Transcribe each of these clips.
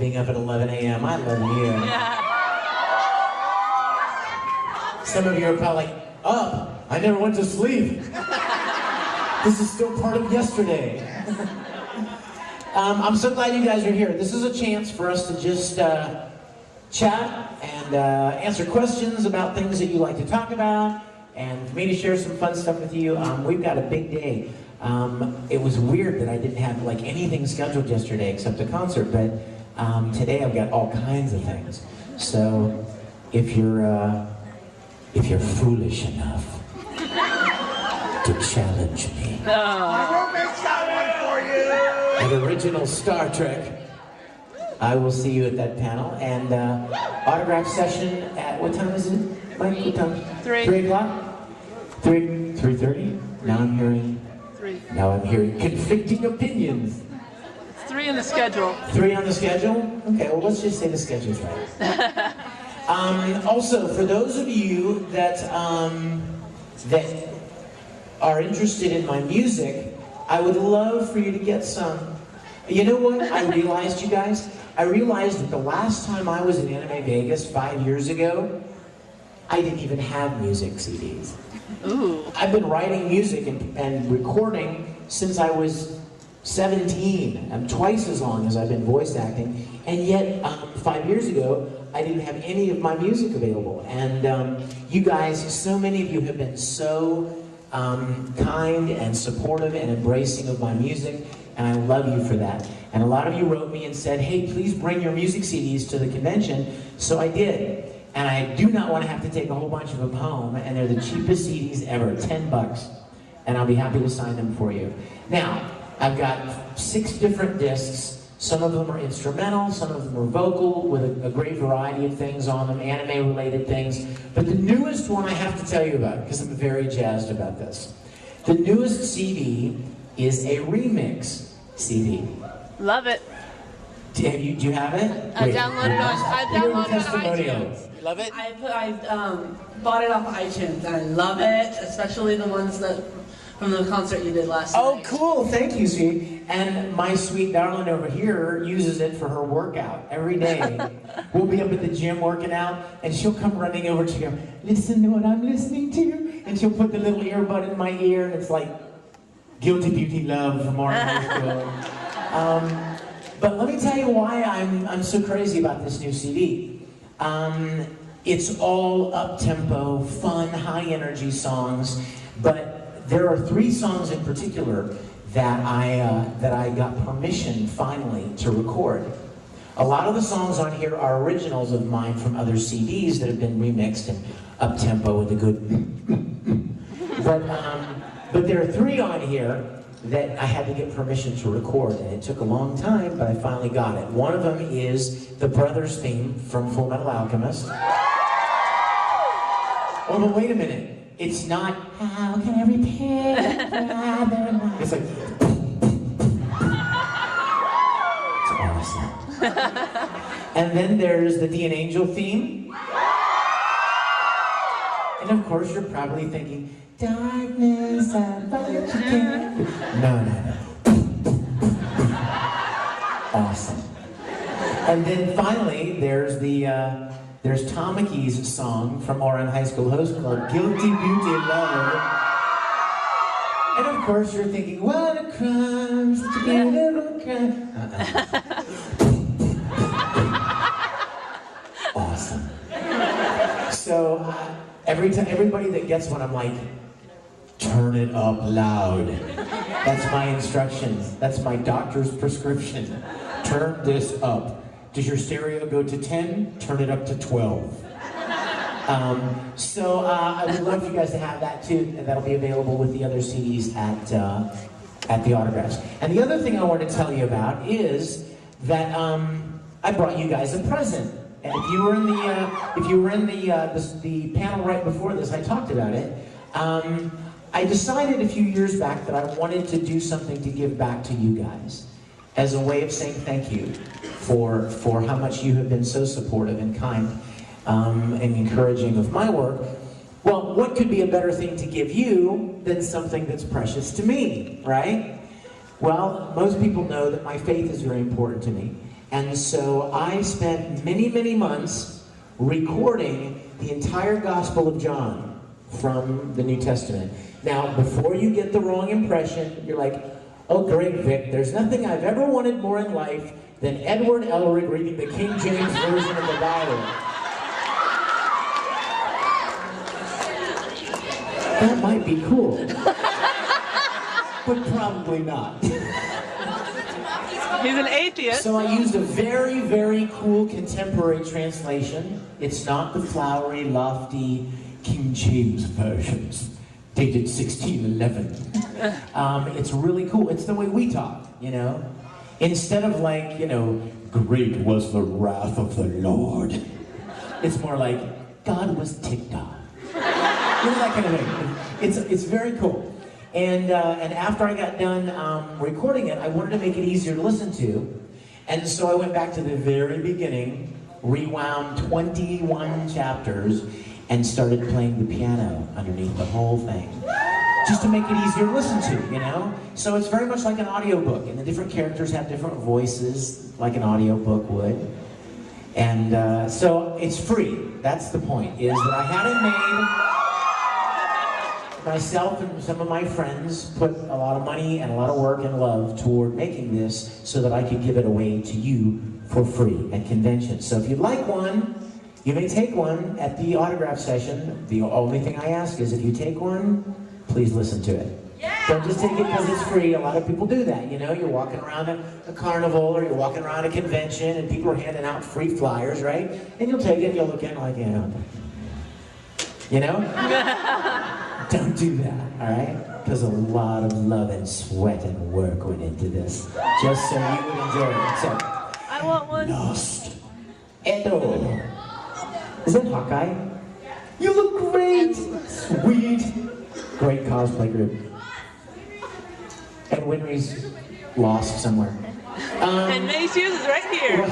being up at 11 a.m. I love you. Yeah. Some of you are probably like, up? I never went to sleep. This is still part of yesterday. I'm so glad you guys are here. This is a chance for us to just chat and answer questions about things that you like to talk about, and for me to share some fun stuff with you. We've got a big day. It was weird that I didn't have like anything scheduled yesterday except a concert, but today I've got all kinds of things. So if you're foolish enough to challenge me, at Original Star Trek, I will see you at that panel. And autograph session at, what time is it, Mike? What time? 3 o'clock? 3:30? Now I'm hearing... 3. Now I'm hearing conflicting opinions. It's 3 in the schedule. 3 on the schedule? Okay, well, let's just say the schedule's right. Also, for those of you that that are interested in my music, I would love for you to get some. You know what I realized, you guys? I realized that the last time I was in Anime Vegas 5 years ago, I didn't even have music CDs. Ooh. I've been writing music and recording since I was 17. I'm twice as long as I've been voice acting, and yet 5 years ago, I didn't have any of my music available. And you guys, so many of you have been so kind and supportive and embracing of my music, and I love you for that. And a lot of you wrote me and said, hey, please bring your music CDs to the convention, so I did. And I do not want to have to take a whole bunch of them home, and they're the cheapest CDs ever, $10. And I'll be happy to sign them for you. Now, I've got 6 different discs. Some of them are instrumental, some of them are vocal, with a great variety of things on them, anime-related things. But the newest one I have to tell you about, because I'm very jazzed about this. The newest CD is a remix CD. Love it. Do you have it? I downloaded it on iTunes. Love it? I bought it off iTunes and I love it, especially the ones that from the concert you did last night. Oh, cool. Thank you, sweet. And my sweet darling over here uses it for her workout every day. We'll be up at the gym working out, and she'll come running over to you. Listen to what I'm listening to. And she'll put the little earbud in my ear, and it's like Guilty Beauty Love from our high school. But let me tell you why I'm so crazy about this new CD. It's all up-tempo, fun, high-energy songs, but there are 3 songs in particular that I got permission finally to record. A lot of the songs on here are originals of mine from other CDs that have been remixed and up-tempo with a good but there are 3 on here that I had to get permission to record, and it took a long time, but I finally got it. One of them is the Brothers theme from Full Metal Alchemist. Oh, but wait a minute. It's not, how can I repay the brother? It's like, it's awesome. And then there's the Dean Angel theme. And of course, you're probably thinking, darkness, I thought you can. No. Awesome. And then finally, there's there's Tamaki's song from Oran High School Host Club, Guilty Beauty Love. And of course you're thinking, what a crime, such a beautiful crime. Awesome. So everybody that gets one, I'm like, turn it up loud. That's my instructions. That's my doctor's prescription. Turn this up. Does your stereo go to 10? Turn it up to 12. So I would love for you guys to have that too, and that'll be available with the other CDs at the autographs. And the other thing I want to tell you about is that I brought you guys a present. And if you were in the panel right before this, I talked about it. I decided a few years back that I wanted to do something to give back to you guys as a way of saying thank you for how much you have been so supportive and kind and encouraging of my work. Well, what could be a better thing to give you than something that's precious to me, right? Well, most people know that my faith is very important to me. And so I spent many, many months recording the entire Gospel of John from the New Testament. Now, before you get the wrong impression, you're like, oh great, Vic, there's nothing I've ever wanted more in life than Edward Elric reading the King James Version of the Bible. That might be cool. But probably not. He's an atheist. So I used a very, very cool contemporary translation. It's not the flowery, lofty King James versions, dated 1611. It's really cool. It's the way we talk, you know? Instead of like, you know, great was the wrath of the Lord. It's more like, God was ticked off. You know, that kind of thing. It's very cool. And after I got done recording it, I wanted to make it easier to listen to. And so I went back to the very beginning, rewound 21 chapters, and started playing the piano underneath the whole thing. Just to make it easier to listen to, you know? So it's very much like an audiobook, and the different characters have different voices, like an audiobook would. And so it's free. That's the point, is that I had it made. Myself and some of my friends put a lot of money and a lot of work and love toward making this so that I could give it away to you for free at conventions. So if you'd like one, you may take one at the autograph session. The only thing I ask is if you take one, please listen to it. Yeah. Don't just take it because it's free. A lot of people do that, you know? You're walking around a carnival or you're walking around a convention and people are handing out free flyers, right? And you'll take it and you'll look at it like, yeah. You know? Don't do that, all right? Because a lot of love and sweat and work went into this, just so you would enjoy it. So, I want one. Lost Edo. Is that Hawkeye? You look great. Sweet. Great cosplay group. And Winry's lost somewhere. And ensues is right here.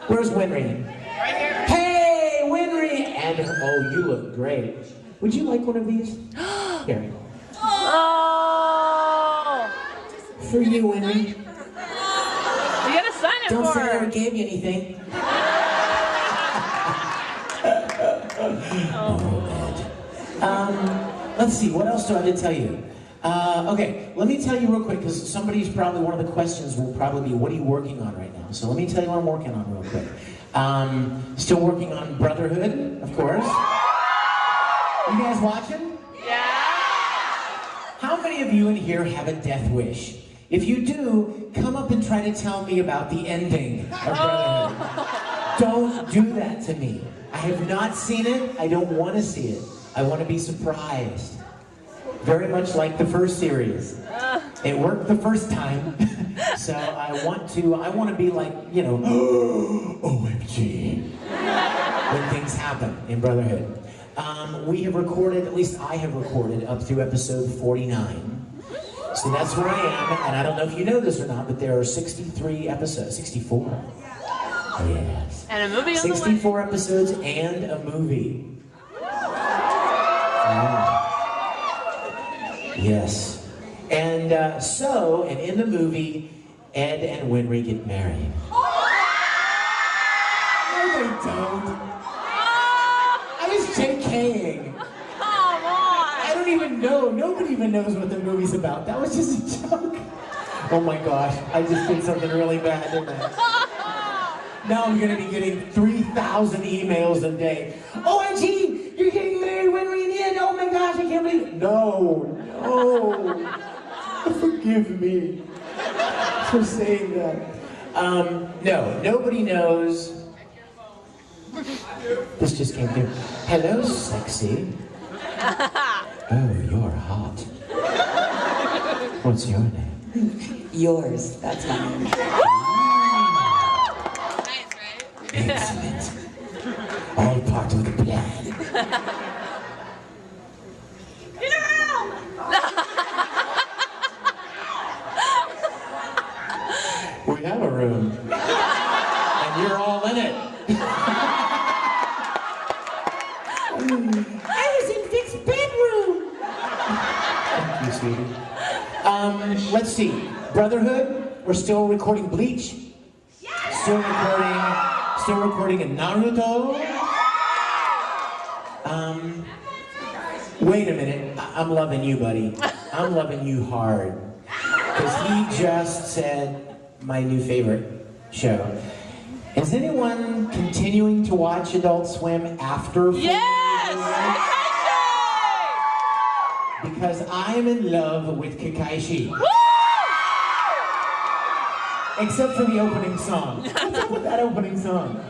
Where's Winry? Right here. Hey, Winry! And oh, you look great. Would you like one of these? Here. Oh! For you, Winry. You gotta sign it Don't for say I her. ever gave you anything. Let's see, what else do I have to tell you? Okay, let me tell you real quick, because somebody's probably, one of the questions will probably be, what are you working on right now? So let me tell you what I'm working on real quick. Still working on Brotherhood, of course. You guys watching? Yeah. How many of you in here have a death wish? If you do, come up and try to tell me about the ending of Brotherhood. Don't do that to me. I have not seen it. I don't want to see it. I want to be surprised. Very much like the first series. It worked the first time. So I want to be like, you know, OMG, when things happen in Brotherhood. We have recorded, at least I have recorded, up through episode 49. So that's where I am, and I don't know if you know this or not, but there are 63 episodes, 64. Yes. And a movie on the way. 64 episodes and a movie. Yes. And and in the movie, Ed and Winry get married. No, they don't. I was JKing. Come on. I don't even know. Nobody even knows what the movie's about. That was just a joke. Oh my gosh, I just did something really bad, didn't I? Now I'm going to be getting 3,000 emails a day. OMG, you're getting married, Winry and Ed. Oh my gosh, I can't believe it. No. Forgive me for saying that. No, nobody knows. This just came through. Hello, sexy. Oh, you're hot. What's your name? Yours. That's my name. Nice, right? Excellent. All part of the plan. We have a room. And you're all in it. I was in Vic's bedroom. Thank you, sweetie. Let's see. Brotherhood, we're still recording Bleach. Still recording in Naruto. Wait a minute. I'm loving you, buddy. I'm loving you hard. Because he just said my new favorite show. Is anyone continuing to watch Adult Swim after? Yes! Because I'm in love with Kakaishi. Woo! Except for the opening song. What's up with that opening song?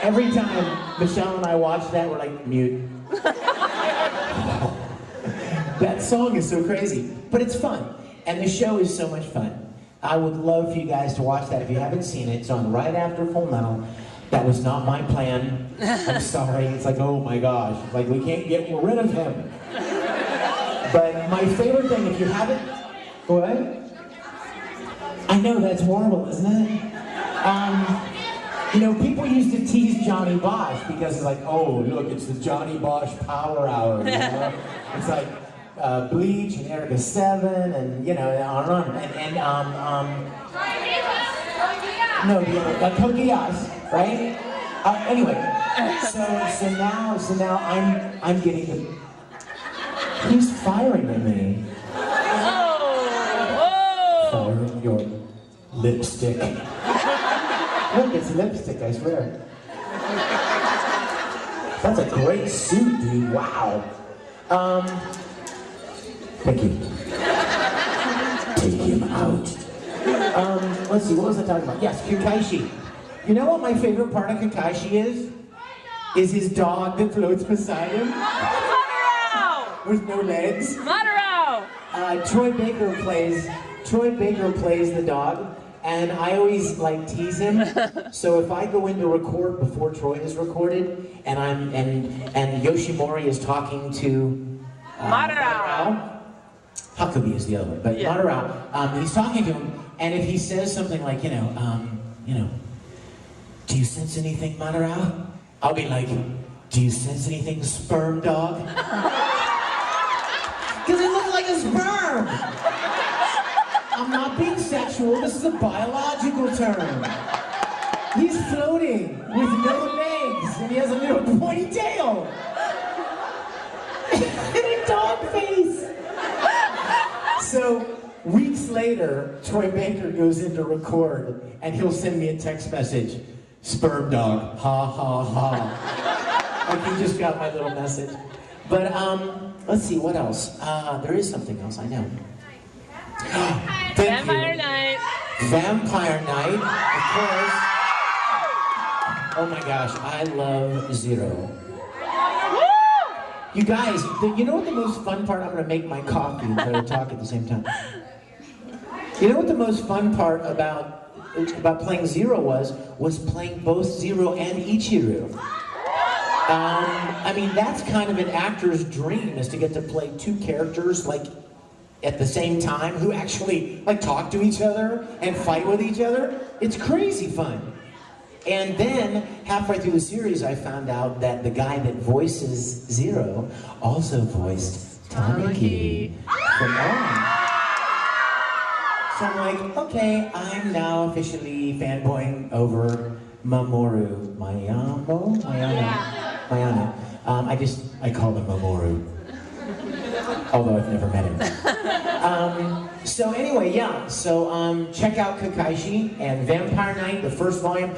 Every time Michelle and I watch that, we're like, mute. That song is so crazy, but it's fun. And the show is so much fun. I would love for you guys to watch that. If you haven't seen it, it's on right after Full Metal. That was not my plan. I'm sorry. It's like, oh my gosh. Like, we can't get rid of him. But my favorite thing, if you haven't... What? I know, that's horrible, isn't it? You know, people used to tease Johnny Bosch because it's like, oh, look, it's the Johnny Bosch Power Hour, you know? It's like Bleach and Erica 7 and, you know, on and on. No, Kogias, right? Anyway, so now I'm getting the... He's firing at me. Oh! Firing your lipstick. Look, it's lipstick, I swear. That's a great suit, dude. Wow. Thank you. Take him out. Let's see, what was I talking about? Yes, Kakaishi. You know what my favorite part of Kakaishi is? Is his dog that floats beside him. Madarao! With no legs. Madarao! Troy Baker plays the dog. And I always like tease him. So if I go in to record before Troy has recorded, and Yoshimori is talking to Madarao. Hakubi is the other one, but yeah. Madarao, he's talking to him, and if he says something like, you know, do you sense anything, Madarao? I'll be like, do you sense anything, sperm dog? Because it looks like a sperm. I'm not being sexual, this is a biological term. He's floating with no legs, and he has a little pointy tail. And a dog face. So, weeks later, Troy Baker goes in to record, and he'll send me a text message, sperm dog, ha ha ha. Like he just got my little message. But, let's see, what else? There is something else, I know. Vampire Night. Vampire Night, of course. Oh my gosh, I love Zero. Woo! You guys, you know what the most fun part? I'm gonna make my coffee and try to talk at the same time. You know what the most fun part about playing Zero was playing both Zero and Ichiru. I mean, that's kind of an actor's dream, is to get to play two characters like at the same time who actually like talk to each other and fight with each other. It's crazy fun. And then halfway through the series, I found out that the guy that voices Zero also voiced Tamaki from On. So I'm like, okay, I'm now officially fanboying over Mamoru Mayano. I call him Mamoru. Although I've never met him. So anyway, yeah, so check out Kakaishi and Vampire Night, the first volume.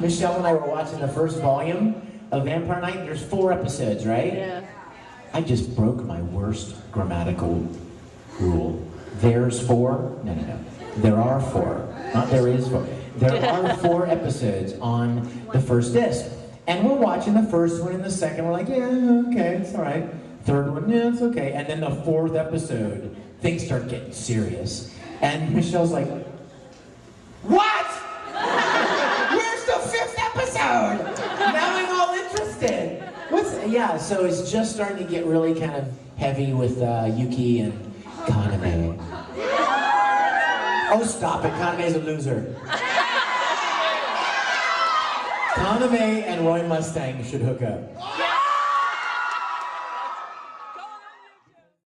Michelle and I were watching the first volume of Vampire Night. There's 4 episodes, right? Yeah. I just broke my worst grammatical rule. There's 4? No. There are 4. Not there is 4. There are 4 episodes on the first disc. And we're watching the first one and the second. We're like, yeah, okay, it's all right. Third one, yeah, it's okay. And then the 4th episode, things start getting serious. And Michelle's like, what? Where's the 5th episode? Now I'm all interested. Yeah, so it's just starting to get really kind of heavy with Yuki and Kaname. Oh, stop it. Kaname's a loser. Kaname and Roy Mustang should hook up.